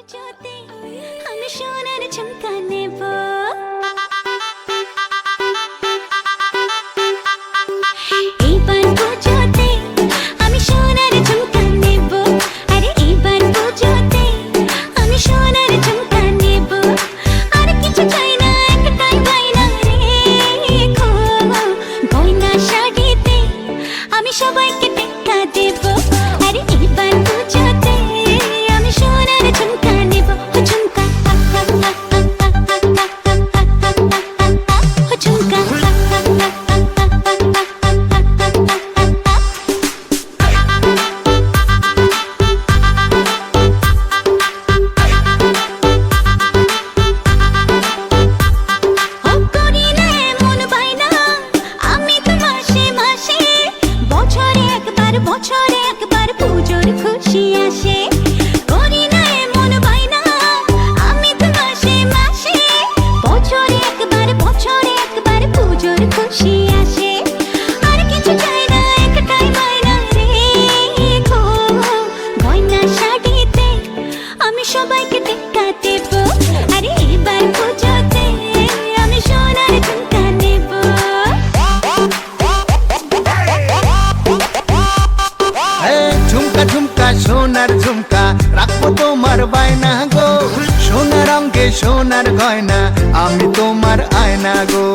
পুজোতে আমি সোনার ঝুমকা নেব। এইবার পুজোতে আমি সোনার ঝুমকা নেব। আরে এইবার পুজোতে আমি সোনার ঝুমকা নেব। আর কিছু চাই না, একটাই গয়না রেখো। গয়না শাড়িতে আমি সবাইকে টেক্কা দেব। আরে এইবার পুজোতে আমি সোনার ঝুমকা নেব। ঝুমকা ঝুমকা বছরে একবার পুজোর খুশি আসে। করি না এমন বায়না আমি তো মাসে মাসে। বছরে একবার পুজোর খুশি আসে। আর কিছু চাই না, একটাই বায়না রেখো। গয়না শাড়িতে আমি সবাইকে টেক্কা দেব। আরে এবার পুজোতে আমি সোনার ঝুমকা নেব। ঝুমকা ঝুমকা সোনার ঝুমকা রাখবো তোমার বায়না গো। সোনার অঙ্গে সোনার গয়না আমি তোমার আয়না গো।